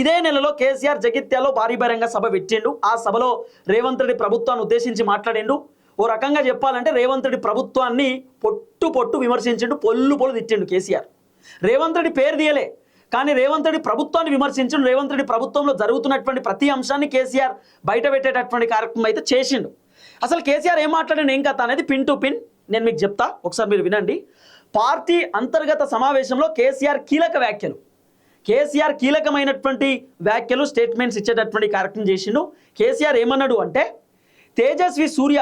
ఇదే నెలలో కేసీఆర్ జగిత్యాలో భారీ బహిరంగ సభ పెట్టిండు. ఆ సభలో రేవంత్ రెడ్డి ప్రభుత్వాన్ని ఉద్దేశించి మాట్లాడిండు. ఓ రకంగా చెప్పాలంటే రేవంత్ రెడ్డి ప్రభుత్వాన్ని పొట్టు విమర్శించిండు, పొల్లు తిట్టిండు కేసీఆర్. రేవంత్ రెడ్డి పేరు తీయలే, కానీ రేవంత్ రెడ్డి ప్రభుత్వాన్ని విమర్శించిండు. రేవంత్ రెడ్డి ప్రభుత్వంలో జరుగుతున్నటువంటి ప్రతి అంశాన్ని కేసీఆర్ బయట పెట్టేటటువంటి కార్యక్రమం అయితే చేసిండు. అసలు కేసీఆర్ ఏం మాట్లాడిన ఏం కథ అనేది పిన్ టు పిన్ నేను మీకు చెప్తా, ఒకసారి మీరు వినండి. పార్టీ అంతర్గత సమావేశంలో కేసీఆర్ కీలకమైనటువంటి వ్యాఖ్యలు, స్టేట్మెంట్స్ ఇచ్చేటటువంటి కార్యక్రమం చేసిండు. కేసీఆర్ ఏమన్నాడు అంటే, తేజస్వి సూర్య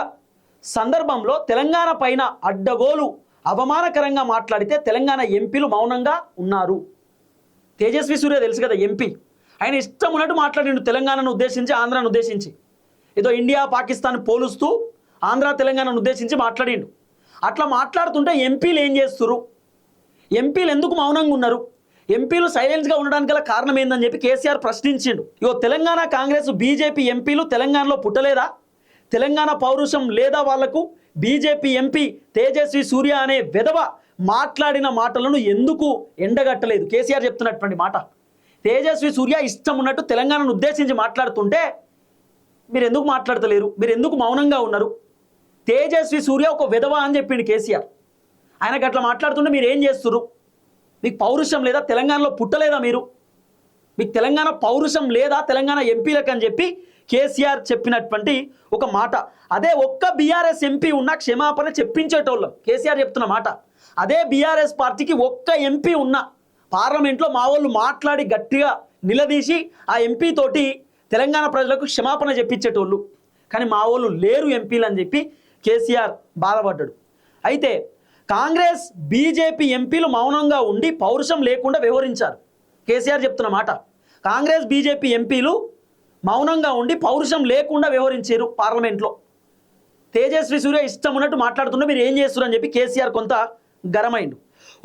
సందర్భంలో తెలంగాణ పైన అడ్డగోలు అవమానకరంగా మాట్లాడితే తెలంగాణ ఎంపీలు మౌనంగా ఉన్నారు. తేజస్వి సూర్య తెలుసు కదా ఎంపీ, ఆయన ఇష్టం ఉన్నట్టు మాట్లాడిండు తెలంగాణను ఉద్దేశించి, ఆంధ్రాను ఉద్దేశించి. ఏదో ఇండియా పాకిస్తాన్ పోలుస్తూ ఆంధ్ర తెలంగాణను ఉద్దేశించి మాట్లాడిండు. అట్లా మాట్లాడుతుంటే ఎంపీలు ఏం చేస్తున్నారు, ఎంపీలు ఎందుకు మౌనంగా ఉన్నారు, ఎంపీలు సైలెన్స్గా ఉండడానికి గల కారణం ఏందని చెప్పి కేసీఆర్ ప్రశ్నించిండు. ఇగో తెలంగాణ కాంగ్రెస్ బీజేపీ ఎంపీలు తెలంగాణలో పుట్టలేదా, తెలంగాణ పౌరుషం లేదా వాళ్లకు? బీజేపీ ఎంపీ తేజస్వి సూర్య అనే వెధవ మాట్లాడిన మాటలను ఎందుకు ఎండగట్టలేదు? కేసీఆర్ చెప్తున్నటువంటి మాట. తేజస్వి సూర్య ఇష్టం ఉన్నట్టు తెలంగాణను ఉద్దేశించి మాట్లాడుతుంటే మీరు ఎందుకు మాట్లాడతలేరు, మీరు ఎందుకు మౌనంగా ఉన్నారు? తేజస్వి సూర్య ఒక వెధవ అని చెప్పిండు కేసీఆర్. ఆయనకు అట్లా మాట్లాడుతుంటే మీరు ఏం చేస్తున్నారు? మీకు పౌరుషం లేదా, తెలంగాణలో పుట్టలేదా మీరు? మీకు తెలంగాణ పౌరుషం లేదా తెలంగాణ ఎంపీలకు అని చెప్పి కేసీఆర్ చెప్పినటువంటి ఒక మాట. అదే ఒక్క బీఆర్ఎస్ ఎంపీ ఉన్న క్షమాపణ చెప్పించేటోళ్ళం కేసీఆర్ చెప్తున్న మాట. అదే బీఆర్ఎస్ పార్టీకి ఒక్క ఎంపీ ఉన్న పార్లమెంట్లో మా వాళ్ళు మాట్లాడి గట్టిగా నిలదీసి ఆ ఎంపీ తోటి తెలంగాణ ప్రజలకు క్షమాపణ చెప్పించేటోళ్ళు, కానీ మా వాళ్ళు లేరు ఎంపీలు అని చెప్పి కేసీఆర్ బాధపడ్డాడు. అయితే కాంగ్రెస్ బీజేపీ ఎంపీలు మౌనంగా ఉండి పౌరుషం లేకుండా వ్యవహరించారు. కేసీఆర్ చెప్తున్న మాట. కాంగ్రెస్ బీజేపీ ఎంపీలు మౌనంగా ఉండి పౌరుషం లేకుండా వ్యవహరించారు పార్లమెంట్లో. తేజస్వి సూర్య ఇష్టం ఉన్నట్టు మాట్లాడుతుంటే మీరు ఏం చేస్తున్నారు అని చెప్పి కేసీఆర్ కొంత గరమైండు.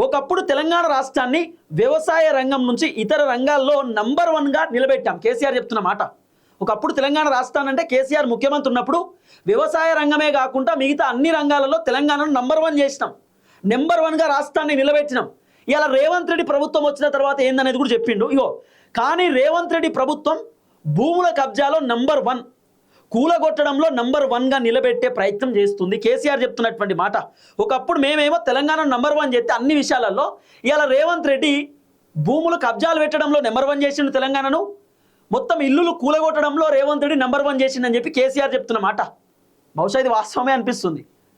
ఒకప్పుడు తెలంగాణ రాష్ట్రాన్ని వ్యవసాయ రంగం నుంచి ఇతర రంగాల్లో నంబర్ 1గా నిలబెట్టాం. కేసీఆర్ చెప్తున్న మాట. ఒకప్పుడు తెలంగాణ రాష్ట్రాన్ని అంటే కేసీఆర్ ముఖ్యమంత్రి ఉన్నప్పుడు వ్యవసాయ రంగమే కాకుండా మిగతా అన్ని రంగాలలో తెలంగాణను నంబర్ 1 చేసినాం, నెంబర్ 1గా రాష్ట్రాన్ని నిలబెట్టినాం. ఇలా రేవంత్ రెడ్డి ప్రభుత్వం వచ్చిన తర్వాత ఏందనేది కూడా చెప్పిండు. ఇగో కానీ రేవంత్ రెడ్డి ప్రభుత్వం భూముల కబ్జాలో నంబర్ 1, కూలగొట్టడంలో నంబర్ 1గా నిలబెట్టే ప్రయత్నం చేస్తుంది. కేసీఆర్ చెప్తున్నటువంటి మాట. ఒకప్పుడు మేమేమో తెలంగాణ నంబర్ 1 చేస్తే అన్ని విషయాలలో, ఇలా రేవంత్ రెడ్డి భూములు కబ్జాలు పెట్టడంలో నెంబర్ 1 చేసిండు తెలంగాణను, మొత్తం ఇల్లులు కూలగొట్టడంలో రేవంత్ రెడ్డి నెంబర్ 1 చేసిండని చెప్పి కేసీఆర్ చెప్తున్న మాట. బహుశా ఇది వాస్తవమే అనిపిస్తుంది.